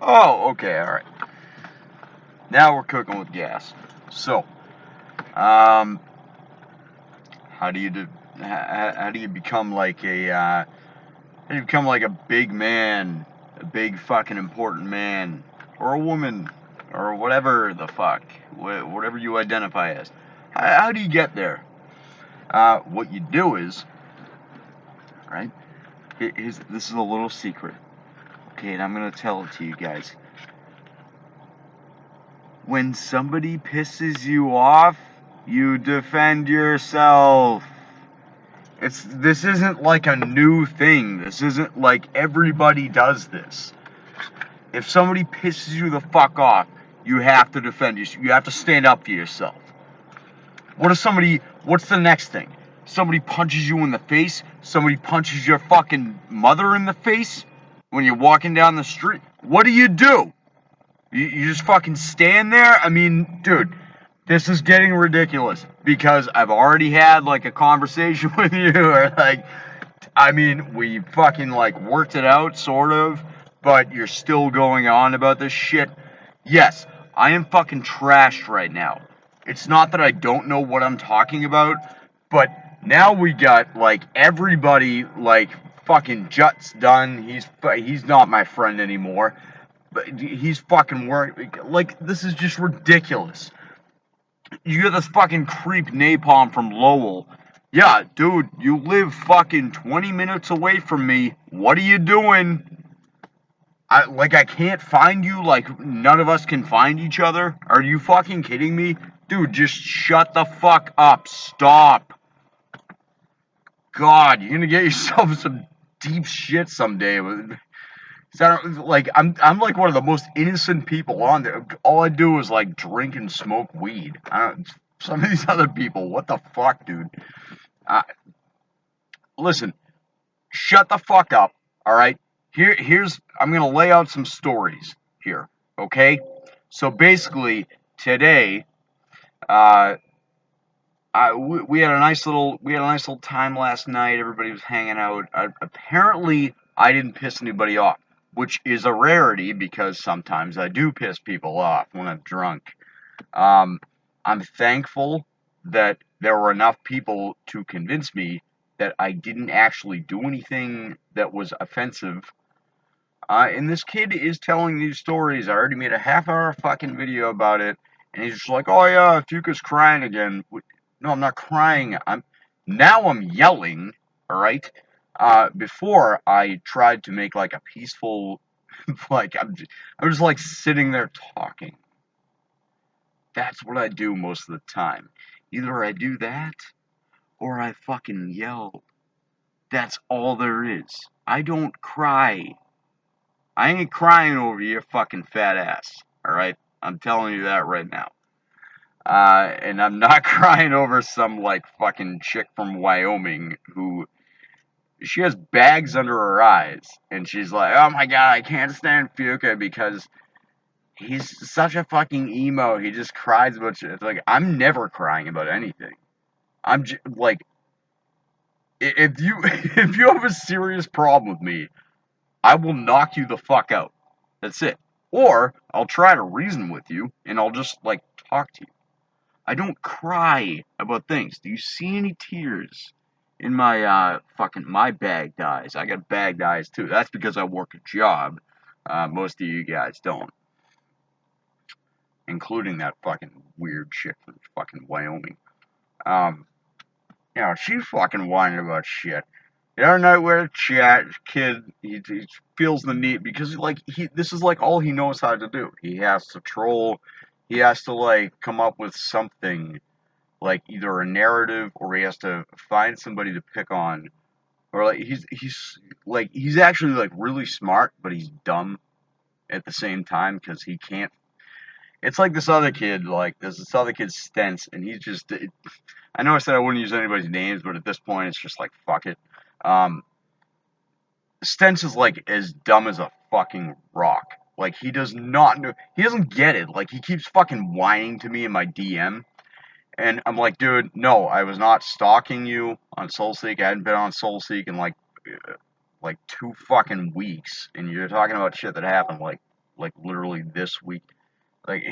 Oh, okay, alright. Now we're cooking with gas. So, um, how do you do, how do you become like how do you become like a big man, a big fucking important man, or a woman, or whatever the fuck, whatever you identify as? How do you get there? What you do is, right? This is a little secret, okay, and I'm gonna tell it to you guys. When somebody pisses you off, you defend yourself. This isn't like a new thing. This isn't like everybody does this. If somebody pisses you the fuck off, you have to defend yourself. You have to stand up for yourself. What's the next thing? Somebody punches you in the face? Somebody punches your fucking mother in the face when you're walking down the street? What do? You just fucking stand there? I mean, dude, this is getting ridiculous because I've already had like a conversation with you, or like, I mean, we fucking like worked it out, sort of, but you're still going on about this shit. Yes, I am fucking trashed right now. It's not that I don't know what I'm talking about, but now we got like everybody like fucking Jut's done. He's not my friend anymore. But he's fucking like, this is just ridiculous. You got this fucking creep Napalm from Lowell. Yeah, dude, you live fucking 20 minutes away from me. What are you doing? I can't find you, like none of us can find each other. Are you fucking kidding me? Dude, just shut the fuck up. Stop. God, you're gonna get yourself some deep shit someday. Like, I'm like one of the most innocent people on there. All I do is like drink and smoke weed. Some of these other people, what the fuck, dude? Uh, Listen, shut the fuck up. All right. I'm gonna lay out some stories here. Okay. So basically, today, uh, we had a nice little time last night. Everybody was hanging out. Apparently, I didn't piss anybody off, which is a rarity because sometimes I do piss people off when I'm drunk. Um, I'm thankful that there were enough people to convince me that I didn't actually do anything that was offensive. And this kid is telling these stories. I already made a half-hour fucking video about it, and he's just like, "Oh yeah, Fuca's crying again." No, I'm not crying. I'm yelling. All right. Before I tried to make like a peaceful, like I'm just like sitting there talking. That's what I do most of the time. Either I do that or I fucking yell. That's all there is. I don't cry. I ain't crying over your fucking fat ass. Alright? I'm telling you that right now. And I'm not crying over some like fucking chick from Wyoming who she has bags under her eyes and she's like, "Oh my god, I can't stand Fuca because he's such a fucking emo. He just cries about shit." It's like, I'm never crying about anything. Like, if you if you have a serious problem with me, I will knock you the fuck out. That's it. Or I'll try to reason with you and I'll just like talk to you. I don't cry about things. Do you see any tears in my fucking my bagged eyes? I got bagged eyes too. That's because I work a job. Most of you guys don't, including that fucking weird chick from fucking Wyoming. Um, she fucking whining about shit. The other night with a chat kid, he feels the need because like this is like all he knows how to do. He has to troll. He has to like come up with something like either a narrative or he has to find somebody to pick on, or like he's actually like really smart but he's dumb at the same time because he can't. It's like this other kid, like there's this other kid Stents, and he's just. I know I said I wouldn't use anybody's names, but at this point it's just like fuck it. Um, Stents is like as dumb as a fucking rock. Like he does not know. He doesn't get it. Like he keeps fucking whining to me in my DM. And I'm like, dude, no, I was not stalking you on SoulSeek. I hadn't been on SoulSeek in like 2 fucking weeks, and you're talking about shit that happened like like literally this week. Like,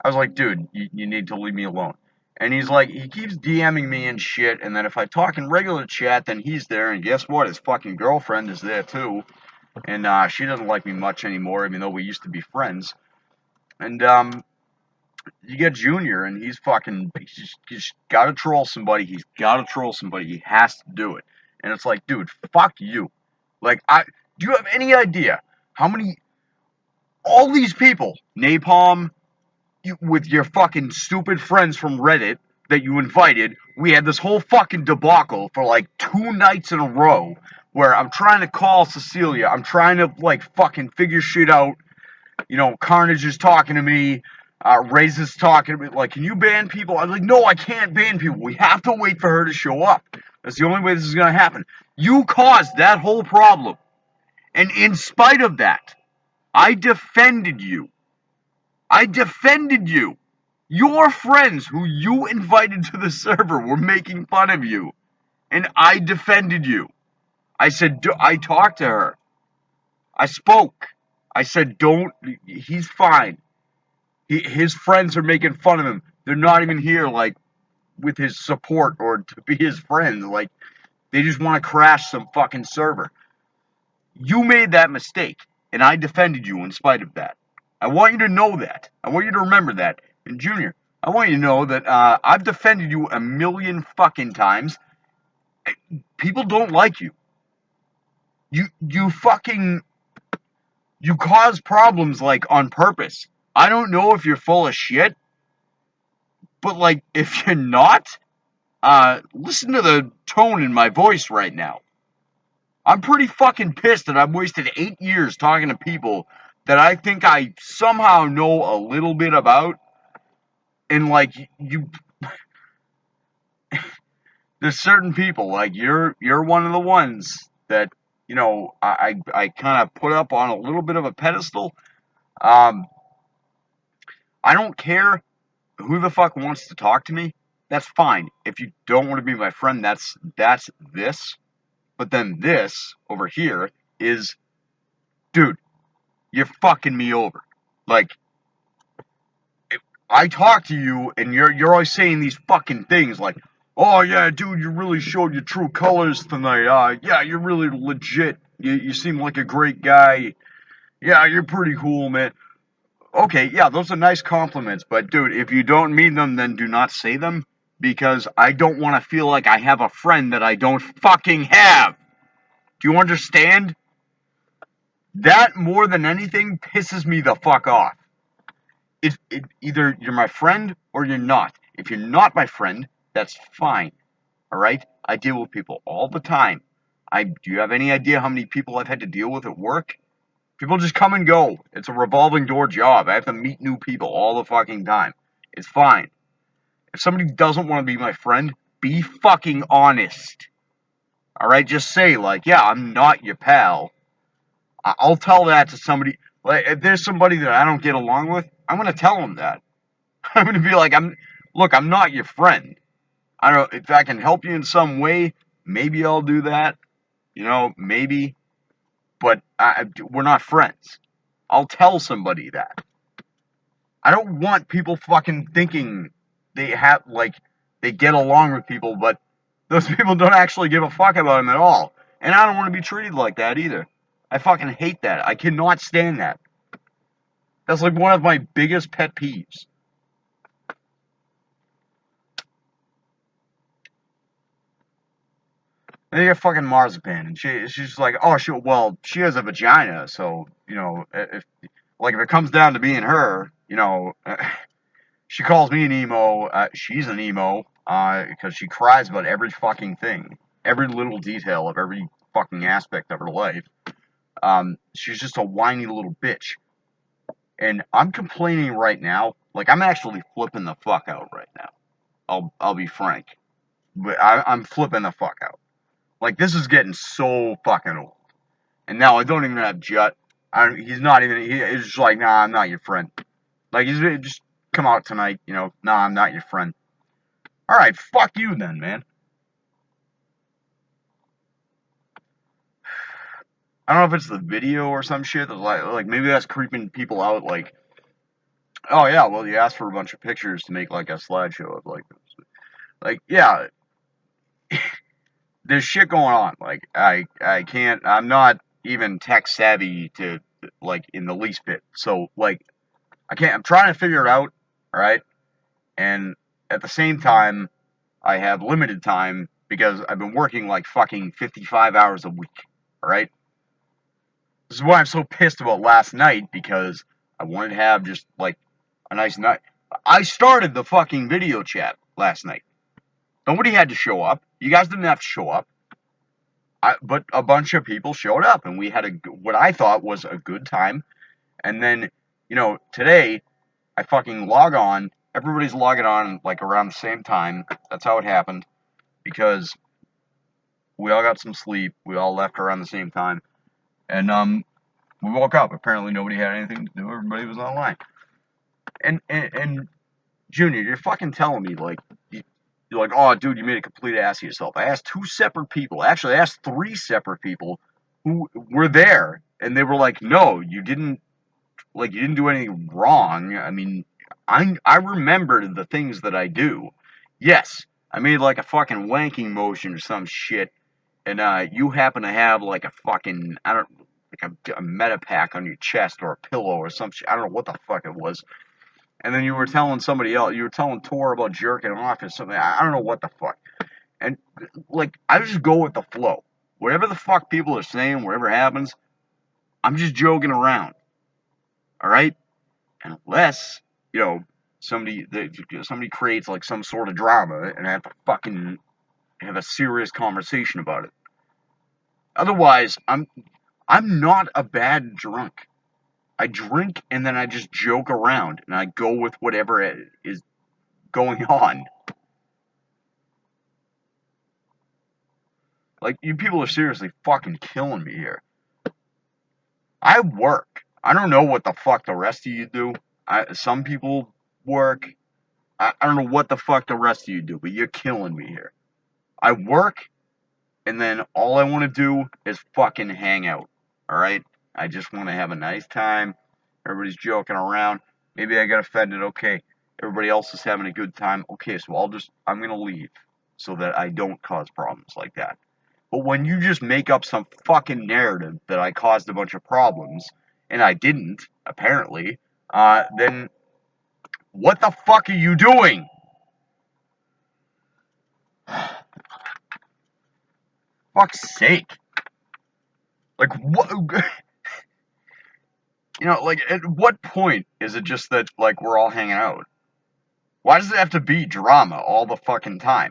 I was like, dude, you need to leave me alone. And he's like, he keeps DMing me and shit, and then if I talk in regular chat, then he's there, and guess what? His fucking girlfriend is there too. And she doesn't like me much anymore, even though we used to be friends. And you get Junior, and he's gotta troll somebody. He's gotta troll somebody. He has to do it. And it's like, dude, fuck you. Like, do you have any idea how many, all these people, Napalm, with your fucking stupid friends from Reddit that you invited, we had this whole fucking debacle for like 2 nights in a row where I'm trying to call Cecilia. I'm trying to like fucking figure shit out. You know, Carnage is talking to me. Ray's is talking to me. Like, can you ban people? I'm like, no, I can't ban people. We have to wait for her to show up. That's the only way this is going to happen. You caused that whole problem. And in spite of that, I defended you. I defended you. Your friends who you invited to the server were making fun of you. And I defended you. I said, I talked to her. I spoke. I said, don't, he's fine. His friends are making fun of him. They're not even here, like, with his support or to be his friends. Like, they just want to crash some fucking server. You made that mistake, and I defended you in spite of that. I want you to know that. I want you to remember that. And Junior, I want you to know that I've defended you a million fucking times. People don't like you. You fucking, you cause problems, like, on purpose. I don't know if you're full of shit, but, like, if you're not, listen to the tone in my voice right now. I'm pretty fucking pissed that I've wasted 8 years talking to people that I think I somehow know a little bit about. And, like, there's certain people, like, you're one of the ones that, you know, I kind of put up on a little bit of a pedestal. I don't care who the fuck wants to talk to me. That's fine. If you don't want to be my friend, that's this. But then this over here is, dude, you're fucking me over. Like, I talk to you and you're always saying these fucking things like, oh yeah, dude, you really showed your true colors tonight. Yeah, you're really legit. You seem like a great guy. Yeah, you're pretty cool, man. Okay, yeah, those are nice compliments, but dude, if you don't mean them, then do not say them, because I don't want to feel like I have a friend that I don't fucking have. Do you understand? That, more than anything, pisses me the fuck off. Either you're my friend or you're not. If you're not my friend, that's fine. All right? I deal with people all the time. Do you have any idea how many people I've had to deal with at work? People just come and go. It's a revolving door job. I have to meet new people all the fucking time. It's fine. If somebody doesn't want to be my friend, be fucking honest. All right? Just say, like, yeah, I'm not your pal. I'll tell that to somebody. Like, if there's somebody that I don't get along with, I'm gonna tell them that. I'm gonna be like, look, I'm not your friend. I don't know if I can help you in some way. Maybe I'll do that. You know, maybe. But we're not friends. I'll tell somebody that. I don't want people fucking thinking they have, like, they get along with people, but those people don't actually give a fuck about them at all. And I don't want to be treated like that either. I fucking hate that. I cannot stand that. That's like one of my biggest pet peeves. They get fucking marzipan, and she's like, oh, she has a vagina, so, you know, if it comes down to being her, you know, she calls me an emo. She's an emo, because she cries about every fucking thing, every little detail of every fucking aspect of her life. She's just a whiny little bitch, and I'm complaining right now. Like, I'm actually flipping the fuck out right now. I'll be frank, but I'm flipping the fuck out. Like, this is getting so fucking old. And now I don't even have Jut. He's not even, he's just like, nah, I'm not your friend. Like, he's just come out tonight, you know, nah, I'm not your friend. Alright, fuck you then, man. I don't know if it's the video or some shit. That's like maybe that's creeping people out. Like, oh yeah, well you asked for a bunch of pictures to make like a slideshow of like yeah, there's shit going on. Like I can't. I'm not even tech savvy to like in the least bit. So like I can't. I'm trying to figure it out. All right, and at the same time, I have limited time because I've been working like fucking 55 hours a week. All right. This is why I'm so pissed about last night because I wanted to have just like a nice night. I started the fucking video chat last night. Nobody had to show up. You guys didn't have to show up. But a bunch of people showed up and we had what I thought was a good time. And then, today I fucking log on. Everybody's logging on like around the same time. That's how it happened because we all got some sleep. We all left around the same time. And we woke up. Apparently nobody had anything to do. Everybody was online. And Junior, you're fucking telling me like you're like, oh, dude, you made a complete ass of yourself. I asked two separate people. Actually, I asked three separate people who were there, and they were like, no, you didn't. Like, you didn't do anything wrong. I mean, I remembered the things that I do. Yes, I made like a fucking wanking motion or some shit, and you happen to have like a fucking I don't like a meta pack on your chest or a pillow or some shit. I don't know what the fuck it was. And then you were telling somebody else, you were telling Tor about jerking off or something. I don't know what the fuck. And like, I just go with the flow. Whatever the fuck people are saying, whatever happens, I'm just joking around. All right. Unless somebody somebody creates like some sort of drama, and I have to fucking have a serious conversation about it. Otherwise, I'm not a bad drunk. I drink and then I just joke around and I go with whatever is going on. Like, you people are seriously fucking killing me here. I work. I don't know what the fuck the rest of you do. Some people work. I don't know what the fuck the rest of you do, but you're killing me here. I work, and then all I want to do is fucking hang out. Alright? I just want to have a nice time. Everybody's joking around. Maybe I got offended. Okay. Everybody else is having a good time. Okay, so I'm going to leave so that I don't cause problems like that. But when you just make up some fucking narrative that I caused a bunch of problems, and I didn't, apparently, then what the fuck are you doing? Fuck's sake. Like, what? Like, at what point is it just that, like, we're all hanging out? Why does it have to be drama all the fucking time?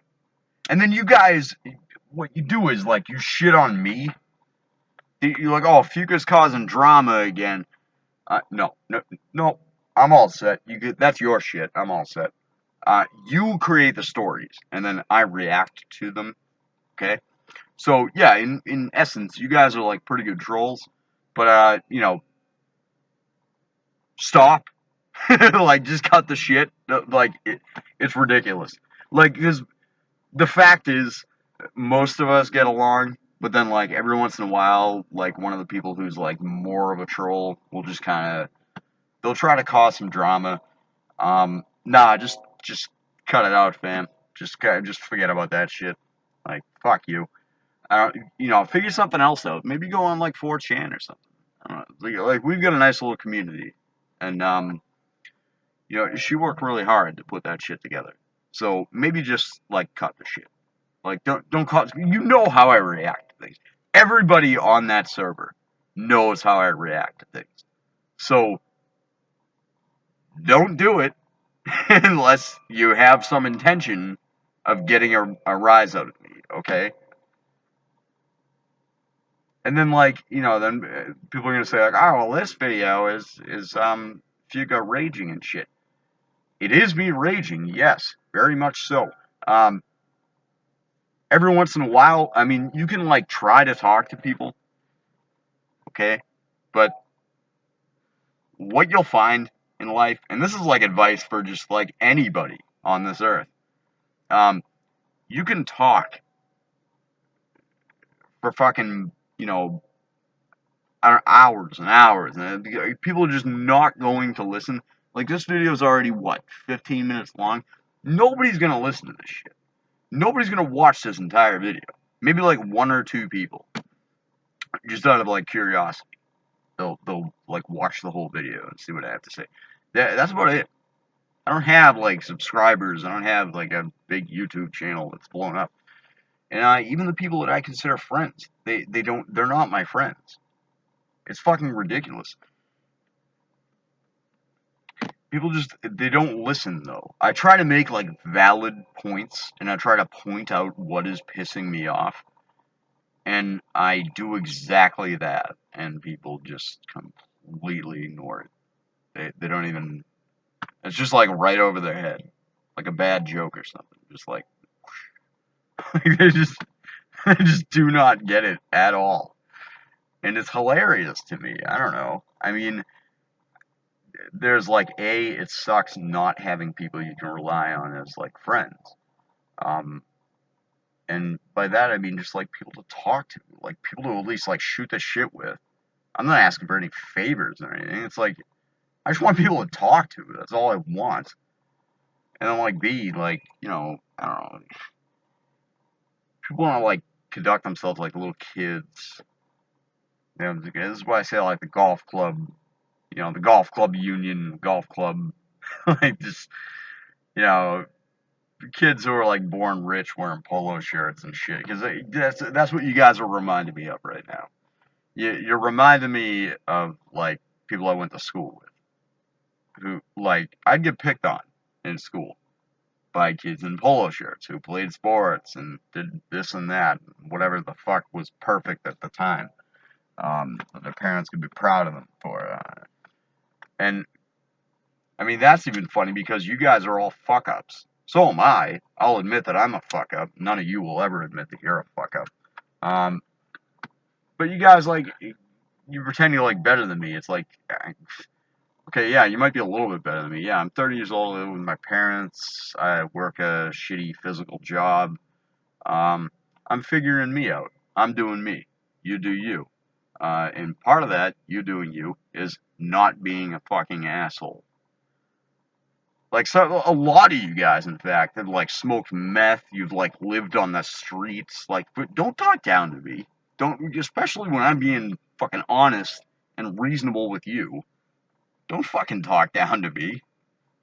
And then you guys, what you do is, like, you shit on me. You're like, oh, Fuca's causing drama again. No, no, no. I'm all set. That's your shit. I'm all set. You create the stories, and then I react to them. Okay. So yeah, in essence, you guys are like pretty good trolls, but stop. Like, just cut the shit. Like, it's ridiculous. Like, because the fact is, most of us get along, but then like every once in a while, like one of the people who's like more of a troll will just kind of they'll try to cause some drama. Nah, just cut it out, fam. Just forget about that shit. Like, fuck you. Figure something else out. Maybe go on like 4chan or something. I don't know. Like, we've got a nice little community, and she worked really hard to put that shit together. So maybe just like cut the shit. Like, don't cause. You know how I react to things. Everybody on that server knows how I react to things. So don't do it unless you have some intention of getting a rise out of me, okay? And then then people are gonna say like, oh, well, this video is Fuga raging and shit. It is me raging, yes, very much so. Every once in a while, I mean, you can like try to talk to people, okay? But what you'll find in life, and this is like advice for just like anybody on this earth, you can talk for fucking, hours and hours, and people are just not going to listen. Like, this video is already, what, 15 minutes long? Nobody's gonna listen to this shit. Nobody's gonna watch this entire video. Maybe like one or two people, just out of like curiosity. They'll like watch the whole video and see what I have to say. That's about it. I don't have like subscribers. I don't have like a big YouTube channel that's blown up. And even the people that I consider friends, they're not my friends. It's fucking ridiculous. People just, they don't listen though. I try to make like valid points and I try to point out what is pissing me off. And I do exactly that. And people just completely ignore it. They don't even, it's just like right over their head. Like a bad joke or something. Just like, they just do not get it at all. And it's hilarious to me. I don't know. I mean, there's like it sucks not having people you can rely on as like friends. Um, and by that I mean just like people to talk to, like people to at least like shoot the shit with. I'm not asking for any favors or anything. It's like I just want people to talk to. That's all I want. And then like like, you know, I don't know. People want to like conduct themselves like little kids. You know, this is why I say like the golf club, you know, the golf club union, golf club, like just, you know, kids who are like born rich wearing polo shirts and shit. Because that's what you guys are reminding me of right now. You're reminding me of like people I went to school with, who like I'd get picked on in school by kids in polo shirts who played sports and did this and that, whatever the fuck was perfect at the time. Their parents could be proud of them for. And I mean, that's even funny because you guys are all fuck ups. So am I. I'll admit that I'm a fuck up. None of you will ever admit that you're a fuck up. But you guys, like, you pretend you're, like, better than me. It's like, okay, yeah, you might be a little bit better than me. Yeah, I'm 30 years old, I live with my parents. I work a shitty physical job. I'm figuring me out. I'm doing me. You do you. And part of that, you doing you, is not being a fucking asshole. Like, so a lot of you guys, in fact, have like smoked meth. You've like lived on the streets. Like, but don't talk down to me. Don't, especially when I'm being fucking honest and reasonable with you. Don't fucking talk down to me.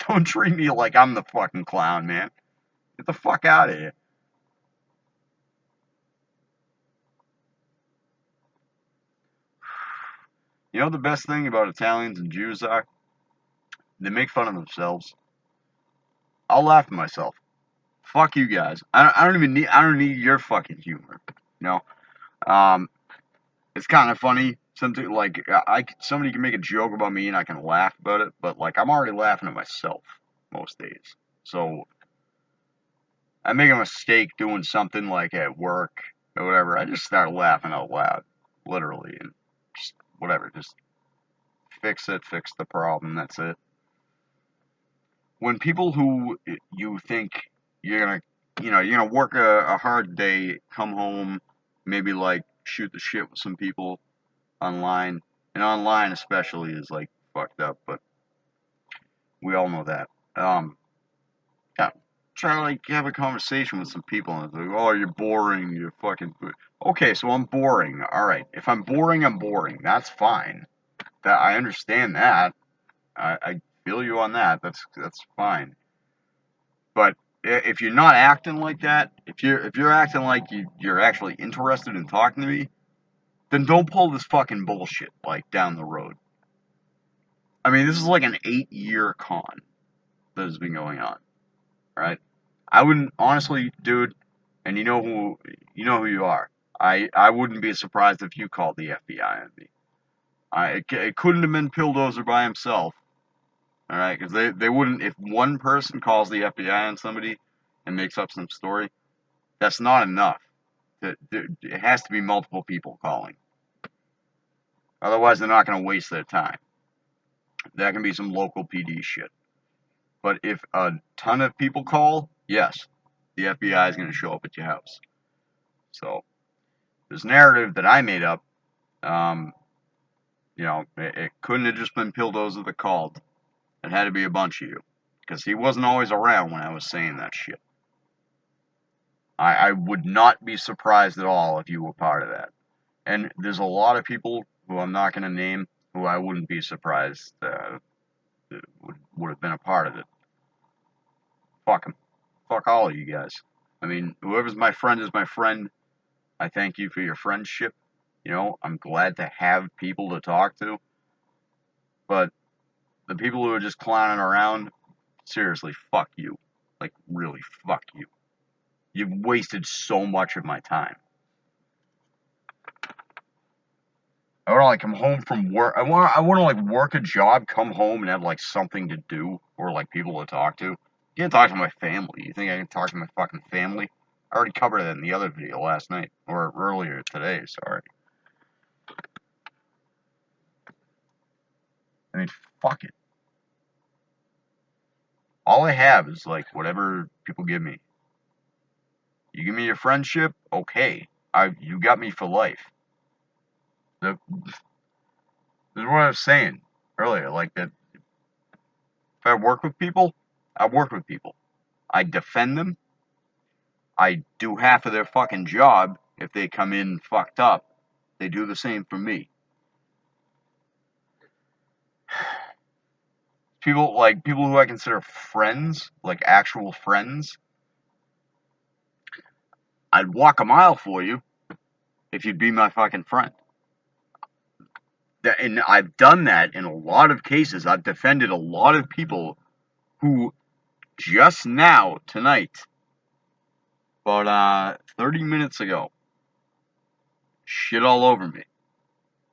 Don't treat me like I'm the fucking clown, man. Get the fuck out of here. You know the best thing about Italians and Jews are? They make fun of themselves. I'll laugh at myself. Fuck you guys. I don't need your fucking humor. You know. It's kind of funny. Something like somebody can make a joke about me and I can laugh about it, but like I'm already laughing at myself most days. So I make a mistake doing something like at work or whatever, I just start laughing out loud, literally, and just whatever, just fix the problem. That's it. When people who you think you're gonna, you're gonna work a hard day, come home, maybe like shoot the shit with some people online, and online especially is like fucked up, but we all know that. Yeah, try to like have a conversation with some people, and it's like, oh, you're boring, you're fucking. Okay, so I'm boring. All right, if I'm boring, I'm boring. That's fine. That I understand that. I feel you on that. That's fine. But if you're not acting like that, if you're acting like you're actually interested in talking to me, then don't pull this fucking bullshit like down the road. I mean, this is like an 8-year con that has been going on, right? I wouldn't honestly, dude, and you know who you are. I wouldn't be surprised if you called the FBI on me. It couldn't have been Pilldozer by himself, all right? Because they wouldn't. If one person calls the FBI on somebody and makes up some story, that's not enough. It has to be multiple people calling. Otherwise, they're not going to waste their time. That can be some local PD shit. But if a ton of people call, yes, the FBI is going to show up at your house. So, this narrative that I made up, um, You know, it couldn't have just been Pildoza that called. It had to be a bunch of you. Because he wasn't always around when I was saying that shit. I would not be surprised at all if you were part of that. And there's a lot of people who I'm not going to name who I wouldn't be surprised would have been a part of it. Fuck them. Fuck all of you guys. I mean, whoever's my friend is my friend. I thank you for your friendship. You know, I'm glad to have people to talk to. But the people who are just clowning around, seriously, fuck you. Like, really, fuck you. You've wasted so much of my time. I want to like come home from work. I want to like work a job, come home and have like something to do or like people to talk to. I can't talk to my family. You think I can talk to my fucking family? I already covered that in the other video last night or earlier today. Sorry. I mean, fuck it. All I have is like whatever people give me. You give me your friendship, okay. You got me for life. This is what I was saying earlier. Like that, if I work with people, I work with people. I defend them. I do half of their fucking job. If they come in fucked up, they do the same for me. People who I consider friends, like actual friends, I'd walk a mile for you if you'd be my fucking friend. And I've done that in a lot of cases. I've defended a lot of people who just now, tonight, about 30 minutes ago, shit all over me.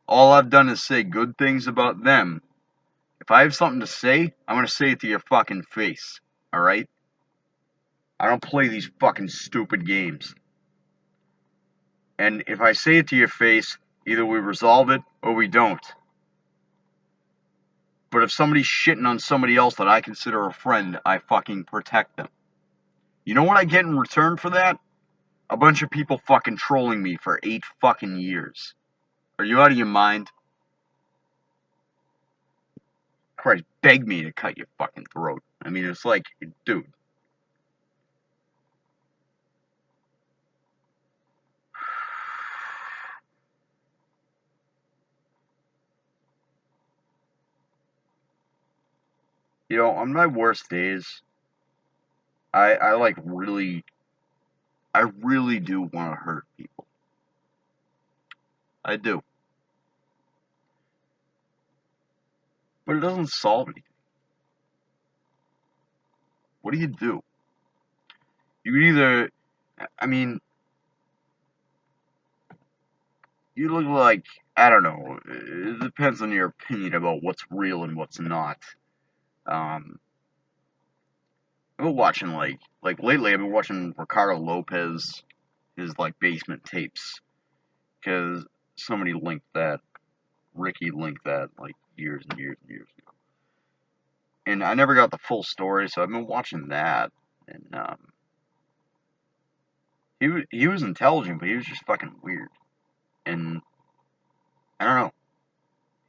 All I've done is say good things about them. If I have something to say, I'm gonna say it to your fucking face. Alright? I don't play these fucking stupid games. And if I say it to your face, either we resolve it or we don't. But if somebody's shitting on somebody else that I consider a friend, I fucking protect them. You know what I get in return for that? A bunch of people fucking trolling me for 8 fucking years. Are you out of your mind? Christ, beg me to cut your fucking throat. I mean, it's like, dude. You know, on my worst days, I like really, I really do want to hurt people. I do. But it doesn't solve anything. What do you do? You either, I mean, you look like, I don't know, it depends on your opinion about what's real and what's not. Um, I've been watching, like lately, I've been watching Ricardo Lopez, his, like, basement tapes, because somebody linked that, Ricky linked that, like, years and years and years ago. And I never got the full story, so I've been watching that, and, he was intelligent, but he was just fucking weird. And, I don't know,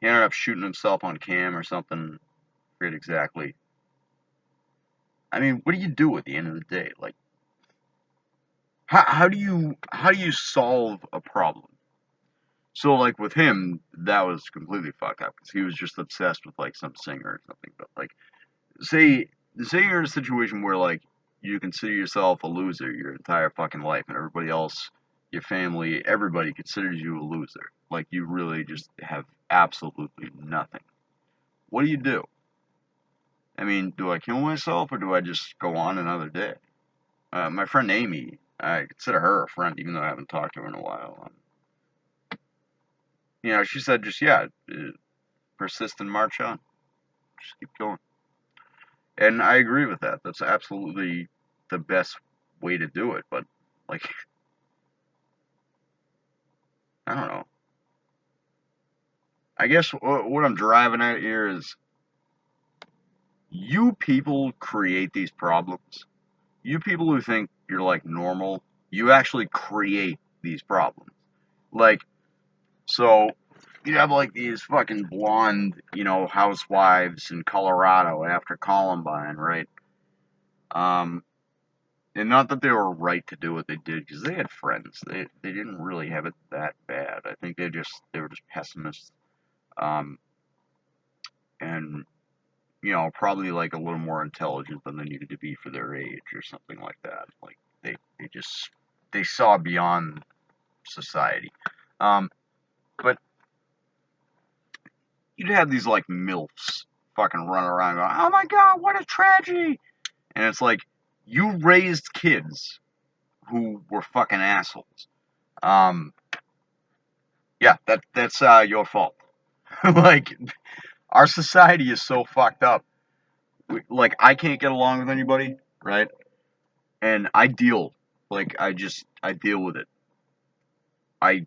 he ended up shooting himself on cam or something, I forget exactly. I mean, what do you do at the end of the day? Like, how do you solve a problem? So like with him, that was completely fucked up because he was just obsessed with like some singer or something. But like, say you're in a situation where like you consider yourself a loser your entire fucking life, and everybody else, your family, everybody considers you a loser. Like you really just have absolutely nothing. What do you do? I mean, do I kill myself or do I just go on another day? My friend Amy, I consider her a friend, even though I haven't talked to her in a while. You know, she said just, yeah, persist and march on. Just keep going. And I agree with that. That's absolutely the best way to do it. But, like, I don't know. I guess what I'm driving at here is you people create these problems. You people who think you're, like, normal, you actually create these problems. Like, so you'd have like these fucking blonde, housewives in Colorado after Columbine, right? Um, and not that they were right to do what they did, because they had friends. They didn't really have it that bad. I think they were just pessimists. Um, and probably like a little more intelligent than they needed to be for their age or something like that. Like they saw beyond society. Um, but you'd have these like milfs fucking run around going, "Oh my god, what a tragedy!" And it's like you raised kids who were fucking assholes. Um, yeah, that's your fault. Like our society is so fucked up. Like I can't get along with anybody, right? And I deal with it. I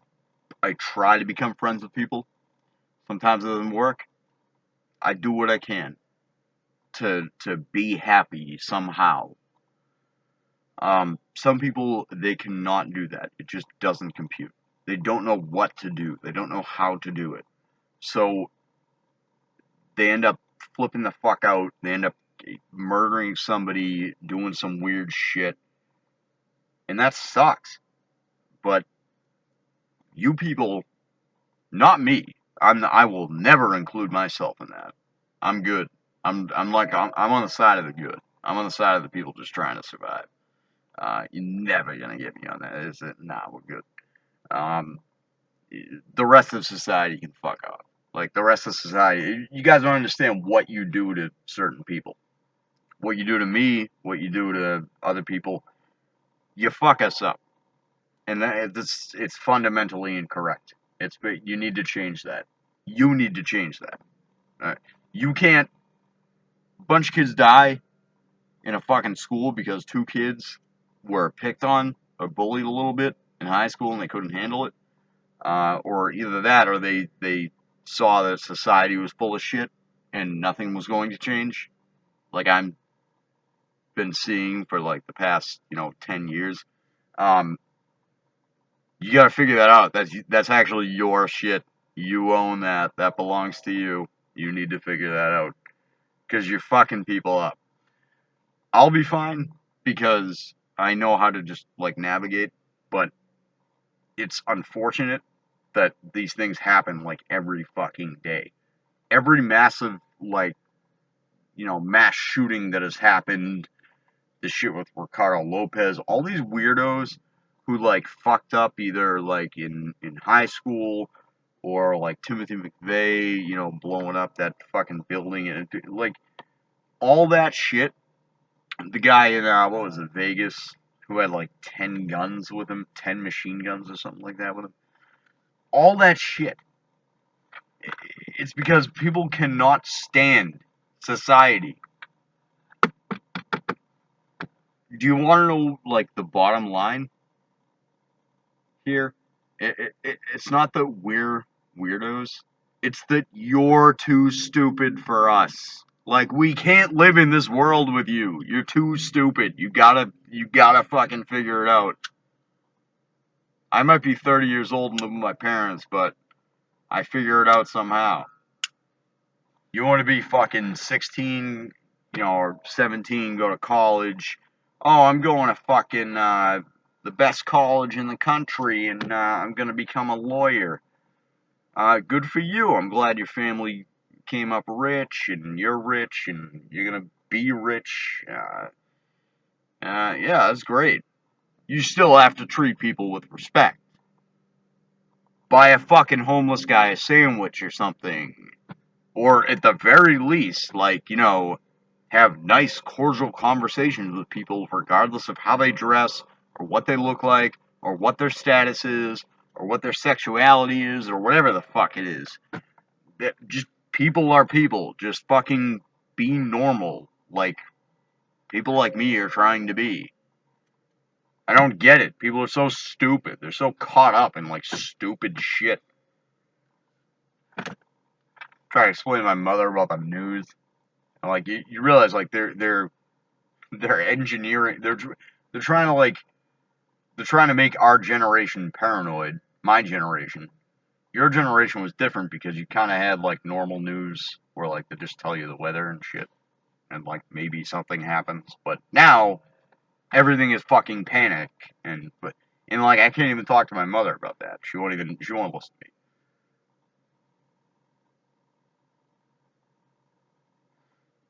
I try to become friends with people. Sometimes it doesn't work. I do what I can to be happy somehow. Some people they cannot do that. It just doesn't compute. They don't know what to do. They don't know how to do it. So they end up flipping the fuck out. They end up murdering somebody, doing some weird shit, and that sucks. But you people, not me. I will never include myself in that. I'm good. I'm on the side of the good. I'm on the side of the people just trying to survive. You're never gonna get me on that. Is it? Nah, we're good. Um, the rest of society can fuck off. Like the rest of society, you guys don't understand what you do to certain people. What you do to me, what you do to other people, you fuck us up, and it's fundamentally incorrect. You need to change that. You need to change that. Right? You can't. A bunch of kids die in a fucking school because two kids were picked on or bullied a little bit in high school and they couldn't handle it. Or either that or they saw that society was full of shit and nothing was going to change. Like I've been seeing for like the past, 10 years. Um, you gotta figure that out. That's actually your shit. You own that. That belongs to you. You need to figure that out. Because you're fucking people up. I'll be fine because I know how to just like navigate, but it's unfortunate that these things happen like every fucking day. Every massive like mass shooting that has happened, the shit with Ricardo Lopez, all these weirdos who like fucked up either like in high school or like Timothy McVeigh, blowing up that fucking building and like all that shit. The guy in what was it, Vegas, who had like 10 guns with him, 10 machine guns or something like that with him. All that shit. It's because people cannot stand society. Do you want to know like the bottom line here? It's not that we're weirdos. It's that you're too stupid for us. Like we can't live in this world with you. You're too stupid. You gotta fucking figure it out. I might be 30 years old and live with my parents, but I figure it out somehow. You want to be fucking 16, or 17, go to college. Oh, I'm going to fucking the best college in the country, and I'm gonna become a lawyer. Good for you. I'm glad your family came up rich, and you're rich, and you're gonna be rich. Yeah, that's great. You still have to treat people with respect. Buy a fucking homeless guy a sandwich or something. Or at the very least, like, have nice, cordial conversations with people, regardless of how they dress, or what they look like, or what their status is, or what their sexuality is, or whatever the fuck it is. Just people are people. Just fucking be normal, like people like me are trying to be. I don't get it. People are so stupid. They're so caught up in like stupid shit. Try to explain to my mother about the news. And, like you realize like they're engineering. They're trying to like they're trying to make our generation paranoid. My generation. your generation was different because you kind of had like normal news where like they just tell you the weather and shit, and like maybe something happens. But now everything is fucking panic, and like I can't even talk to my mother about that. She won't listen to me.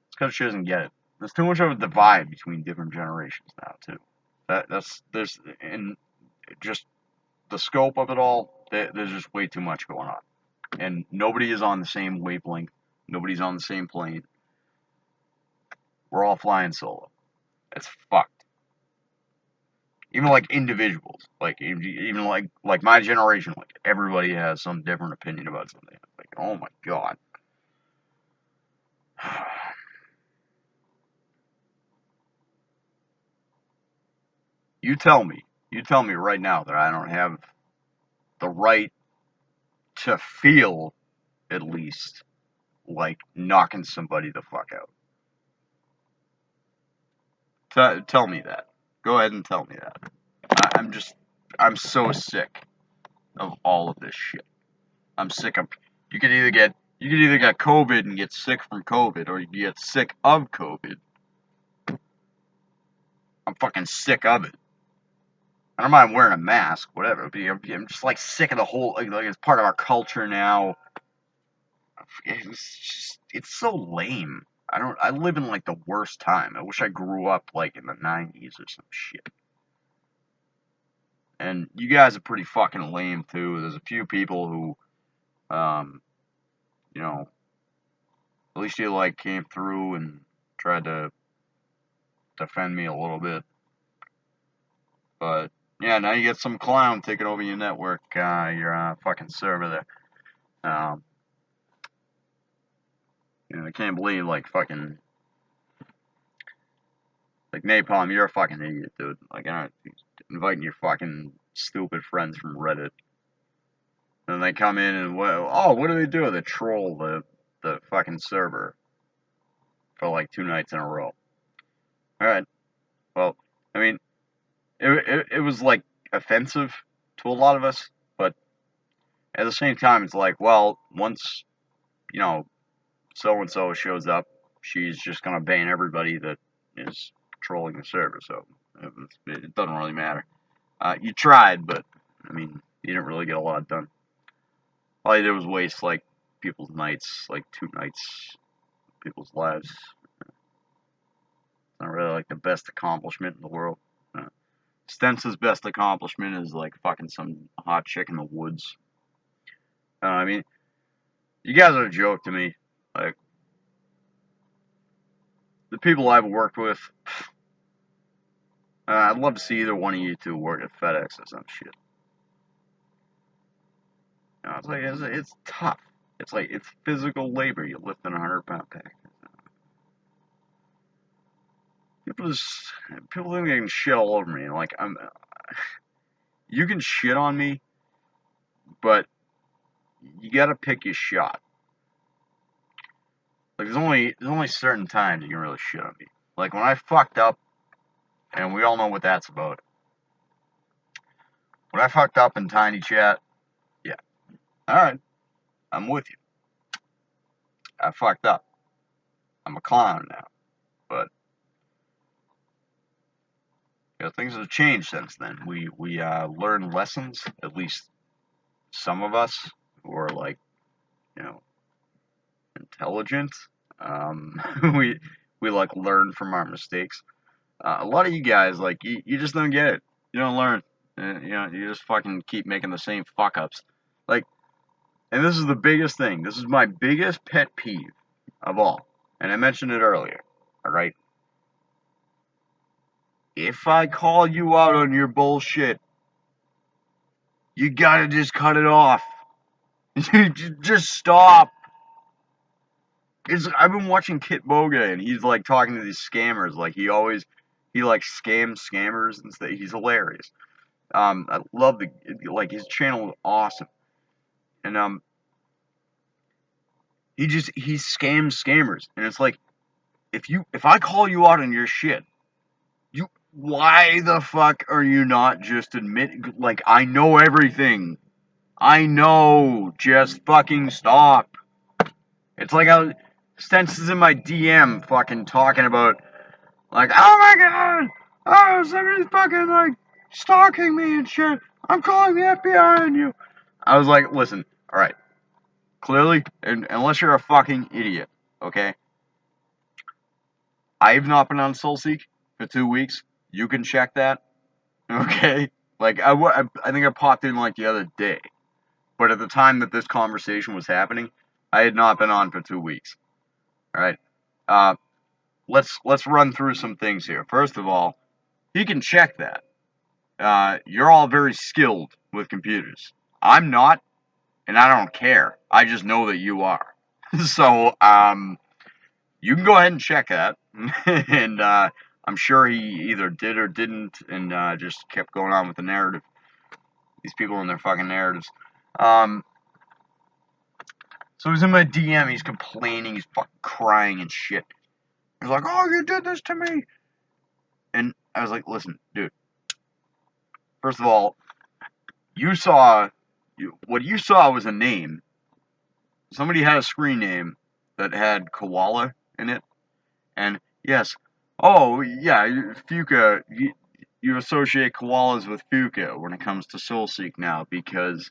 It's because she doesn't get it. There's too much of a divide between different generations now too. That's there's and just the scope of it all. There's just way too much going on, and nobody is on the same wavelength. Nobody's on the same plane. We're all flying solo. It's fucked. Even like individuals, like even like my generation, like everybody has some different opinion about something. Like, oh my god. You tell me right now that I don't have the right to feel at least like knocking somebody the fuck out. Tell me that. Go ahead and tell me that. I'm just, I'm so sick of all of this shit. I'm sick of. You could either get COVID and get sick from COVID, or you get sick of COVID. I'm fucking sick of it. I don't mind wearing a mask, whatever. But I'm just like sick of the whole like it's part of our culture now. It's so lame. I live in like the worst time. I wish I grew up like in the 90s or some shit. And you guys are pretty fucking lame too. There's a few people who, you know, at least you like came through and tried to defend me a little bit. But yeah, now you get some clown taking over your network, your fucking server there. I can't believe like fucking like Napalm, you're a fucking idiot, dude. Like inviting your fucking stupid friends from Reddit, and they come in and what do they do? They troll the fucking server for like 2 nights in a row. All right, well, I mean, it was like offensive to a lot of us, but at the same time, it's like, well, once you know so and so shows up, she's just gonna ban everybody that is trolling the server. So it doesn't really matter. You tried, but I mean, you didn't really get a lot done. All you did was waste like people's nights, like 2 nights, people's lives. It's not really like the best accomplishment in the world. Stence's best accomplishment is like fucking some hot chick in the woods. I mean, you guys are a joke to me. Like the people I've worked with, I'd love to see either one of you two work at FedEx or some shit. It's like it's tough. It's like it's physical labor. You're lifting 100-pound pack. People think they can shit all over me. Like you can shit on me, but you gotta pick your shot. Like there's only certain times you can really shit on me. Like when I fucked up, and we all know what that's about. When I fucked up in Tiny Chat, yeah, all right, I'm with you. I fucked up. I'm a clown now, but things have changed since then. We learned lessons. At least some of us who are like you know intelligent. Um, we we like learn from our mistakes. A lot of you guys like you just don't get it. You don't learn. You just fucking keep making the same fuck ups. Like, and this is the biggest thing. This is my biggest pet peeve of all. And I mentioned it earlier. All right. If I call you out on your bullshit, you gotta just cut it off. Just stop. I've been watching Kit Boga and he's like talking to these scammers. Like he like scams scammers and stuff. He's hilarious. I love like his channel is awesome. And he scams scammers. And it's like if I call you out on your shit, why the fuck are you not just admit like I know everything. I know. Just fucking stop. It's like Stents is in my DM fucking talking about, like, oh my god! Oh, somebody's fucking, like, stalking me and shit. I'm calling the FBI on you. I was like, listen, alright. Clearly, unless you're a fucking idiot, okay? I've not been on SoulSeek for 2 weeks. You can check that, okay? Like, I think I popped in, like, the other day. But at the time that this conversation was happening, I had not been on for 2 weeks. Alright? Uh, let's run through some things here. First of all, he can check that. You're all very skilled with computers. I'm not, and I don't care. I just know that you are. So, you can go ahead and check that. And I'm sure he either did or didn't, and just kept going on with the narrative. These people and their fucking narratives. So he's in my DM, he's complaining, he's fucking crying and shit. He's like, oh, you did this to me. And I was like, listen, dude. First of all, what you saw was a name. Somebody had a screen name that had koala in it. And yes, oh yeah, Fuka, you associate koalas with Fuka when it comes to SoulSeek now because,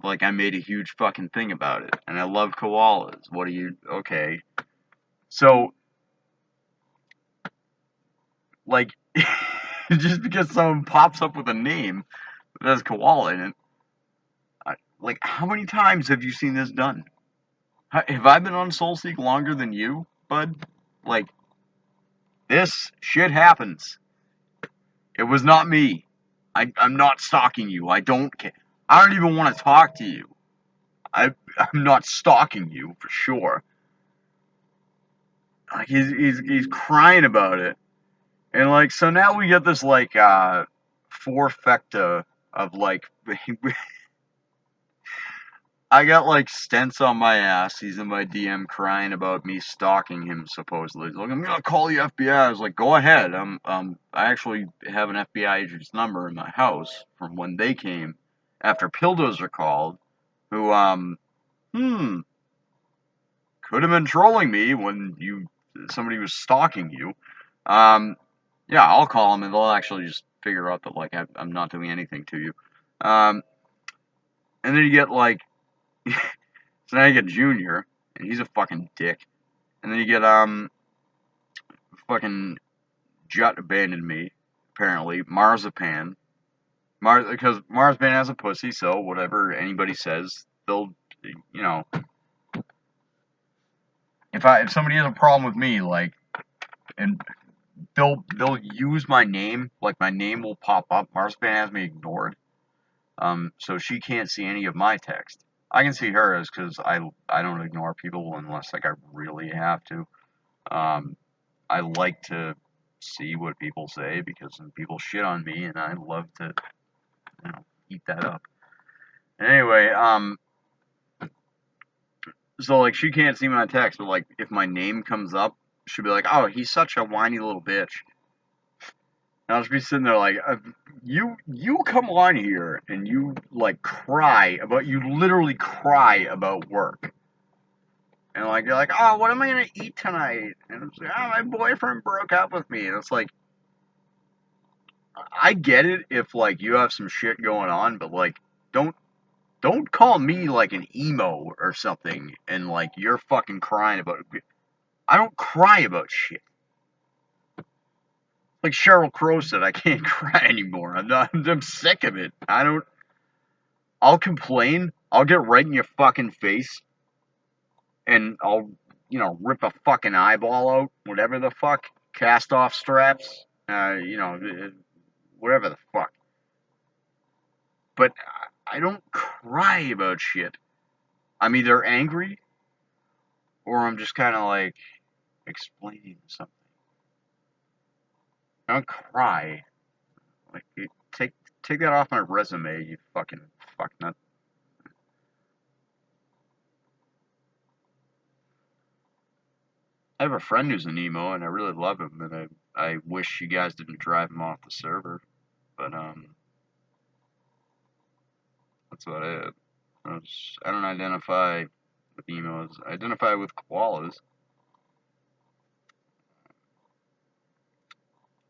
like, I made a huge fucking thing about it. And I love koalas. What are you, okay. So, like, just because someone pops up with a name that has koala in it, like, how many times have you seen this done? Have I been on SoulSeek longer than you, bud? Like, this shit happens. It was not me. I'm not stalking you. I don't care. I don't even want to talk to you. I'm not stalking you for sure. Like, he's crying about it, and like, so now we get this like forfecta of like I got like Stents on my ass. He's in my DM crying about me stalking him supposedly. He's like, I'm gonna call the FBI. I was like, go ahead. I actually have an FBI agent's number in my house from when they came after Pildozer called, who could have been trolling me when somebody was stalking you. Yeah, I'll call them and they'll actually just figure out that like I'm not doing anything to you. And then you get like so now you get Junior, and he's a fucking dick. And then you get fucking Jut abandoned me, apparently. Marzipan. Because Marzipan has a pussy, so whatever anybody says, they'll, you know, if somebody has a problem with me, like, and they'll use my name, like my name will pop up. Marzipan has me ignored, so she can't see any of my text. I can see hers because I don't ignore people unless like I really have to. I like to see what people say because people shit on me, and I love to, eat that up. Anyway, so like she can't see my text, but like if my name comes up, she'll be like, "Oh, he's such a whiny little bitch." And I'll just be sitting there like, you come on here and you like you literally cry about work. And like you're like, oh, what am I gonna eat tonight? And it's like, oh, my boyfriend broke up with me. And it's like, I get it if like you have some shit going on, but like don't call me like an emo or something and like you're fucking crying about it. I don't cry about shit. Like Sheryl Crow said, I can't cry anymore. I'm sick of it. I'll complain. I'll get right in your fucking face and I'll, rip a fucking eyeball out, whatever the fuck. Cast off straps, whatever the fuck. But I don't cry about shit. I'm either angry or I'm just kind of like explaining something. I don't cry. Like, take that off my resume, you fucking fucknut. I have a friend who's an emo, and I really love him, and I wish you guys didn't drive him off the server. But That's about it. I don't identify with emos. I identify with koalas.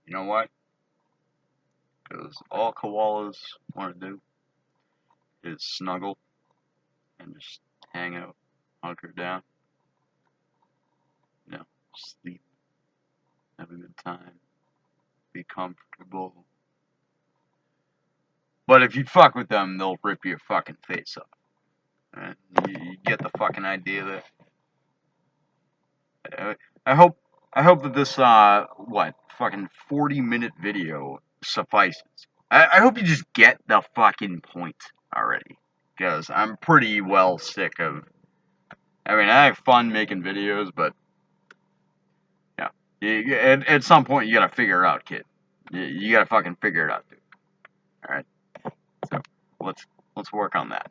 You know why? Because all koalas want to do is snuggle and just hang out, hunker down, you know, sleep, have a good time, be comfortable. But if you fuck with them, they'll rip your fucking face off. And you get the fucking idea that. I hope that this fucking 40-minute video suffices. I hope you just get the fucking point already, because I'm pretty well sick of. I mean, I have fun making videos, but yeah, at some point you gotta figure it out, kid. You gotta fucking figure it out, dude. All right, so let's work on that.